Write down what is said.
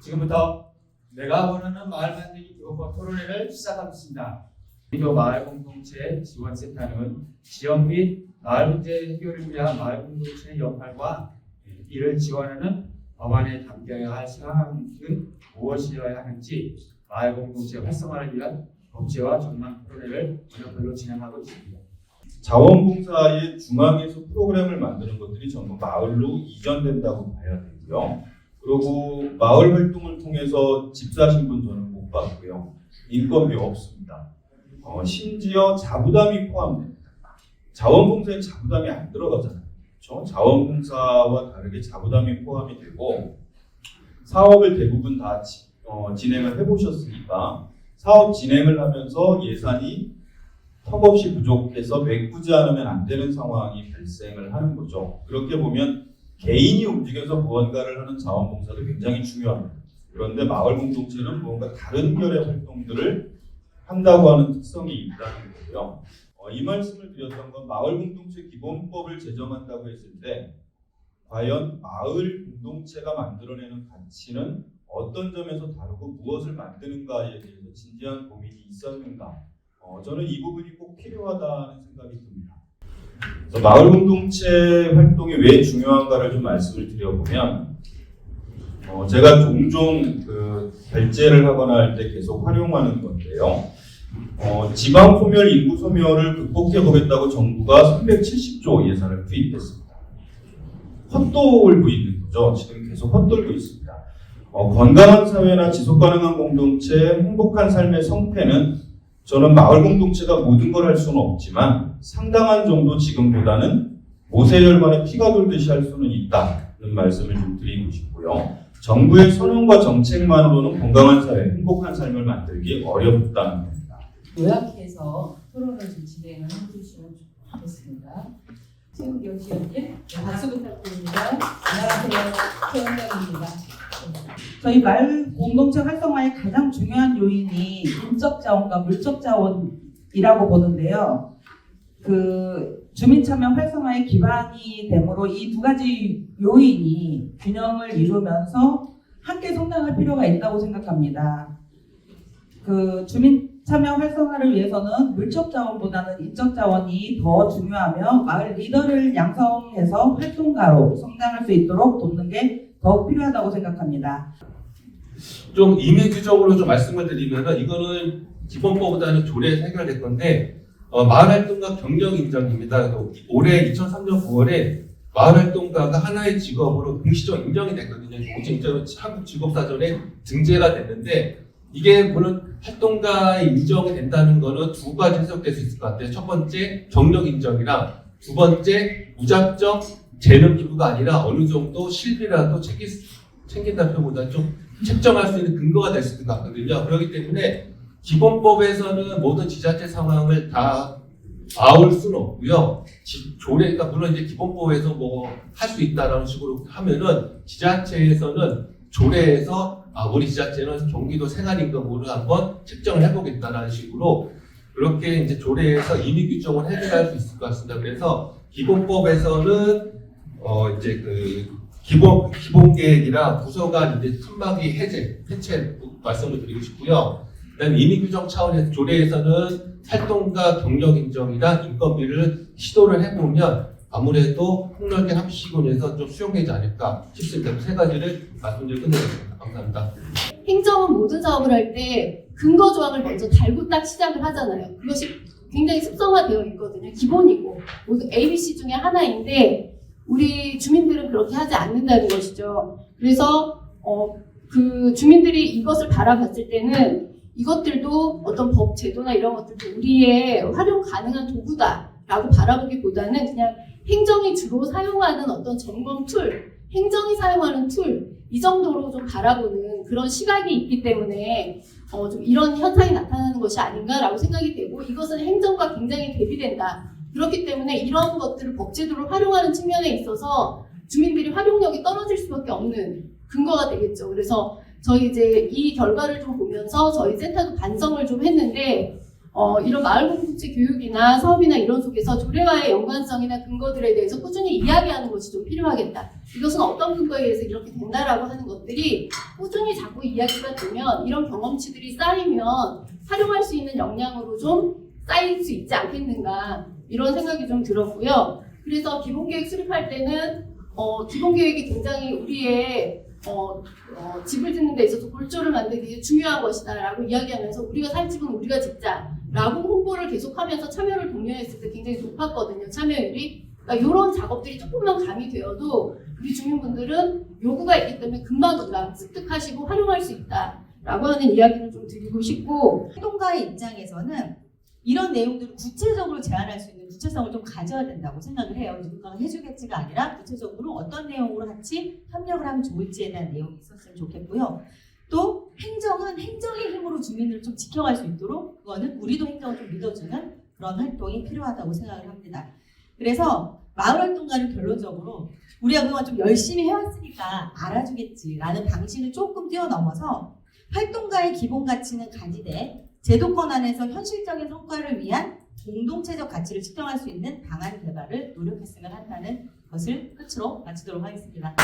지금부터 내가 원하는 마을 만들기 기본법 토론회를 시작하겠습니다. 민요 마을 공동체 지원센터는 지역 및 마을 문제 해결을 위한 마을 공동체의 역할과 이를 지원하는 법안에 담겨야 할 사항은 무엇이어야 하는지 마을 공동체 활성화를 위한 법제와 전망 토론회를 번역별로 진행하고 있습니다. 자원봉사의 중앙에서 프로그램을 만드는 것들이 전부 마을로 이전된다고 봐야 되고요. 그리고 마을 활동을 통해서 집 사신 분 저는 못 봤고요. 인건비 없습니다. 심지어 자부담이 포함됩니다. 자원봉사에 자부담이 안 들어가잖아요. 그렇죠? 자원봉사와 다르게 자부담이 포함이 되고 사업을 대부분 다 진행을 해보셨으니까 사업 진행을 하면서 예산이 턱없이 부족해서 메꾸지 않으면 안 되는 상황이 발생을 하는 거죠. 그렇게 보면 개인이 움직여서 무언가를 하는 자원봉사도 굉장히 중요합니다. 그런데 마을 공동체는 뭔가 다른 결의 활동들을 한다고 하는 특성이 있다는 거고요. 이 말씀을 드렸던 건 마을 공동체 기본법을 제정한다고 했을 때 과연 마을 공동체가 만들어내는 가치는 어떤 점에서 다르고 무엇을 만드는가에 대해서 진지한 고민이 있었는가. 저는 이 부분이 꼭 필요하다는 생각이 듭니다. 그래서 마을 공동체 활동이 왜 중요한가를 좀 말씀을 드려보면 제가 종종 결제를 하거나 할 때 계속 활용하는 건데요. 지방 소멸, 인구 소멸을 극복해 보겠다고 정부가 370조 예산을 투입했습니다. 헛돌고 있는 거죠. 지금 계속 헛돌고 있습니다. 건강한 사회나 지속 가능한 공동체, 행복한 삶의 성패는 저는 마을 공동체가 모든 걸 할 수는 없지만 상당한 정도 지금보다는 모세혈관에 피가 돌듯이 할 수는 있다는 말씀을 좀 드리고 싶고요. 정부의 선언과 정책만으로는 건강한 사회, 행복한 삶을 만들기 어렵다는 겁니다. 요약해서 토론을 좀 진행을 해주시면 좋겠습니다. 최은경 시장님, 박수 부탁드립니다. 안녕하세요. 최은경입니다. 저희 마을 공동체 활성화의 가장 중요한 요인이 인적 자원과 물적 자원이라고 보는데요. 주민 참여 활성화의 기반이 되므로 이 두 가지 요인이 균형을 이루면서 함께 성장할 필요가 있다고 생각합니다. 주민 참여 활성화를 위해서는 물적 자원보다는 인적 자원이 더 중요하며 마을 리더를 양성해서 활동가로 성장할 수 있도록 돕는 게 더욱 필요하다고 생각합니다. 좀 임의규정으로 좀 말씀을 드리면은 이거는 기본법보다는 조례에서 해결될 건데 마을활동가 경력인정입니다. 올해 2003년 9월에 마을활동가가 하나의 직업으로 공식적으로 인정이 됐거든요. 공식적으로 한국직업사전에 등재가 됐는데 이게 물론 활동가에 인정이 된다는 거는 두 가지 해석될 수 있을 것 같아요. 첫 번째 경력인정이랑 두 번째 무작정 재능 기부가 아니라 어느 정도 실비라도 챙긴다는 표보다 좀 책정할 수 있는 근거가 될 수 있을 것 같거든요. 그렇기 때문에 기본법에서는 모든 지자체 상황을 다 아울 수는 없고요. 조례가 물론 이제 기본법에서 뭐 할 수 있다라는 식으로 하면은 지자체에서는 조례에서 우리 지자체는 경기도 생활임금으로 한번 책정을 해보겠다라는 식으로 그렇게 이제 조례에서 임의 규정을 해결할 수 있을 것 같습니다. 그래서 기본법에서는 이제 기본 계획이랑 부서 간 이제 틈막이 해체 말씀을 드리고 싶고요. 그다음에 임의 규정 차원에서 조례에서는 활동가 경력 인정이랑 인건비를 시도를 해보면 아무래도 폭넓게 합시군에서 좀 수용되지 않을까 싶습니다. 세 가지를 말씀드리고 끝내겠습니다. 감사합니다. 행정은 모든 사업을 할 때 근거 조항을 먼저 달고 딱 시작을 하잖아요. 그것이 굉장히 습성화되어 있거든요. 기본이고 모두 ABC 중에 하나인데 우리 주민들은 그렇게 하지 않는다는 것이죠. 그래서 주민들이 이것을 바라봤을 때는 이것들도 어떤 법 제도나 이런 것들도 우리의 활용 가능한 도구다라고 바라보기보다는 그냥 행정이 주로 사용하는 어떤 점검 툴, 행정이 사용하는 툴 이 정도로 좀 바라보는 그런 시각이 있기 때문에 좀 이런 현상이 나타나는 것이 아닌가라고 생각이 되고 이것은 행정과 굉장히 대비된다. 그렇기 때문에 이런 것들을 법제도를 활용하는 측면에 있어서 주민들이 활용력이 떨어질 수밖에 없는 근거가 되겠죠. 그래서 저희 이제 이 결과를 좀 보면서 저희 센터도 반성을 좀 했는데 이런 마을 공동체 교육이나 사업이나 이런 속에서 조례와의 연관성이나 근거들에 대해서 꾸준히 이야기하는 것이 좀 필요하겠다. 이것은 어떤 근거에 의해서 이렇게 된다라고 하는 것들이 꾸준히 자꾸 이야기가 되면 이런 경험치들이 쌓이면 활용할 수 있는 역량으로 좀 쌓일 수 있지 않겠는가 이런 생각이 좀 들었고요. 그래서 기본계획 수립할 때는 기본계획이 굉장히 우리의 집을 짓는 데 있어서 골조를 만들기 게 중요한 것이다 라고 이야기하면서 우리가 살 집은 우리가 짓자 라고 홍보를 계속하면서 참여를 독려했을 때 굉장히 높았거든요. 참여율이. 그러니까 이런 작업들이 조금만 가미되어도 우리 주민분들은 요구가 있기 때문에 금방금방 습득하시고 활용할 수 있다라고 하는 이야기를 좀 드리고 싶고, 활동가의 입장에서는 이런 내용들을 구체적으로 제안할 수 있는 구체성을 좀 가져야 된다고 생각을 해요. 누군가가 해주겠지가 아니라 구체적으로 어떤 내용으로 같이 협력을 하면 좋을지에 대한 내용이 있었으면 좋겠고요. 또 행정은 행정의 힘으로 주민들을 좀 지켜갈 수 있도록 그거는 우리도 행정을 좀 믿어주는 그런 활동이 필요하다고 생각을 합니다. 그래서 마을활동가는 결론적으로 우리가 그동안 좀 열심히 해왔으니까 알아주겠지라는 방식을 조금 뛰어넘어서 활동가의 기본 가치는 가지되 제도권 안에서 현실적인 성과를 위한 공동체적 가치를 측정할 수 있는 방안 개발을 노력했으면 한다는 것을 끝으로 마치도록 하겠습니다.